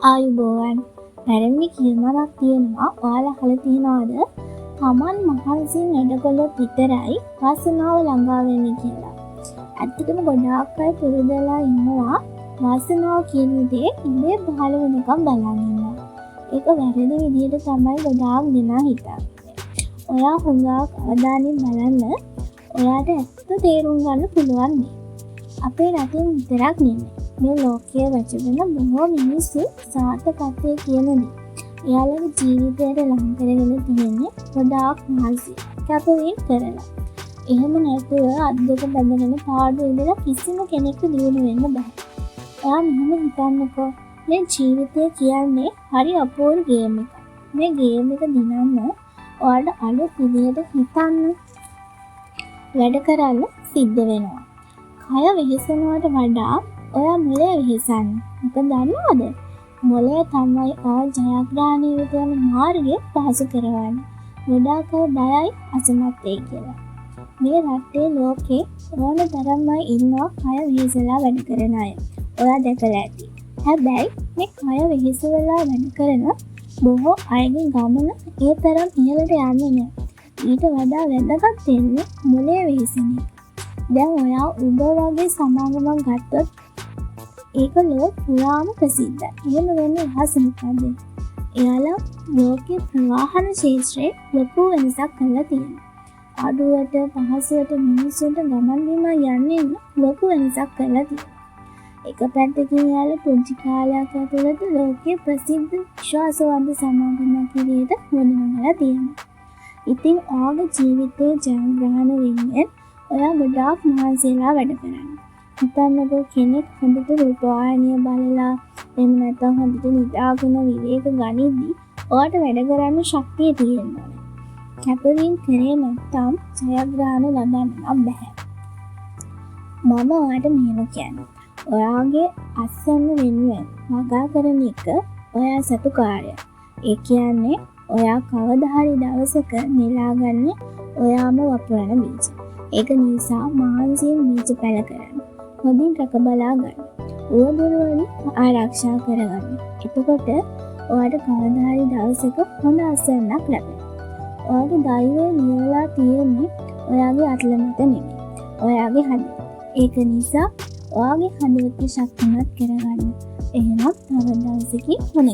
ආයුබෝවන් පැරණි කියමනක් තියෙනවා ඔයාලා අහලා තියෙනවද තමන් මහන්සියෙන් වැඩ කළොත් විතරයි වාසනාව ළඟා වෙන්නේ කියලා. ඇත්තටම ගොඩාක් අය පුරුදුලා ඉන්නවා වාසනාව කියන දේ ඉබේ පහළ වෙනකම් බලන් ඉන්නවා. ඒක වැරදි විදිහට තමයි ගොඩාක් දෙනා හිතන්නේ. ඔයා හුඟක් අවධානයෙන් බලන්න ඔයාට ඇත්ත තේරුම් ගන්න පුළුවන් නේ. අපේ රටේ විතරක් නෙමෙයි මේ ලෝකයේ වැජඹෙන බොහෝ මිනිස්සු සාර්ථකත්වයේ කියන දේ එයාලගේ ජීවිතයට ලං කරගෙන තියෙන්නේ ගොඩාක් මහන්සි කැපවීම කරලා. එහෙම නැතුව අද්දක බඳගෙන පාඩු ඉඳලා කිසිම කෙනෙක්ට දියුණු වෙන්න බෑ. ඔයා මෙහෙම හිතන්නකෝ මේ ජීවිතය කියන්නේ හරි අපූර්ව ගේම් එකක්. මේ ගේම් එක දිනන්න ඔයාලට අලුත් විදිහට හිතන්න වැඩ කරන්න සිද්ධ වෙනවා. කය වෙහෙසනවට වඩා ඔයා මොළය වෙහෙසන්න. මොකද දන්නවද? මොළය තමයි ජයග්‍රහණයට යන මාර්ගය පහසු කරවන්නේ. ගොඩාක් අය බයයි අසමත් වෙයි කියලා. මේ රටේ ලෝකේ ඕන තරම් අය ඉන්නවා කය වෙහෙසලා වැඩ කරන අය. ඔයා දැකලා ඇති. හැබැයි මේ කය වෙහෙසලා වැඩ කරන බොහෝ අයගේ ගමන ඒ තරම් ඉහළට යන්නේ නැහැ. ඊට වඩා වැදගත් වෙන්නේ මොළය වෙහෙසන එක. දැන් ඔයා උඹ වගේ සමාගමක් ගත්තොත් ඒක ලෝක පුරාම ප්‍රසිද්ධයි. එහෙම වෙන්නේ රහසක්ද? එයාලා ලෝකේ ප්‍රවාහන ක්ෂේත්‍රයේ ලොකු වෙනසක් කරලා තියෙනවා. අඩුවට පහසුවට මිනිස්සුන්ට ගමන් බිමන් යන්නේ ලොකු වෙනසක් කරලා තියෙනවා. එක පැත්තකින් එයාලා පුංචි කාලයක් ඇතුළත ලෝකයේ ප්‍රසිද්ධ විශ්වාසවන්ත සමාගමක් විදිහට ගොඩනගලා තියෙනවා. ඉතින් ඔයාගේ ජීවිතේ ජයග්‍රහණ වෙන්නේ ඔයා ගොඩාක් මහන්සිලා වැඩ කරන්න. හිතන්නකෝ කෙනෙක් හොඳට රූපවාහිනිය බලලා එහෙම නැත්නම් හොඳට නිදාගෙන විවේක ගනිද්දි ඔයාට වැඩ කරන්න ශක්තිය තියෙනවා. කැපවීම කරේ නැත්නම් ජයග්‍රහණ ලබන්න බෑ. මම ඔයාට මෙහෙම කියනවා. ඔයාගේ අත්සන්න වෙනුවෙන් වගා කරන එක ඔයා සතු කාර්යයක්. ඒ කියන්නේ ඔයා කවදා හරි දවසක නෙලාගන්න ඔයාම වපුරන බීජ. ඒක නිසා මහන්සියෙන් බීජ පැල කරන්න. හොඳින් රැක බලා ගන්න. උවදුරු වලින් ආරක්ෂා කරගන්න. එතකොට ඔයාට කවදා හරි දවසක හොඳ අසන්නක් ලැබෙනවා. ඔයාගේ දෛවය ලියලා තියෙන්නේ ඔයාගේ අතල මත නෙමෙයි. ඔයාගේ හදවත. ඒක නිසා ඔයාගේ හදවත ශක්තිමත් කරගන්න. එහෙනම් තව දවසකින් හොඳ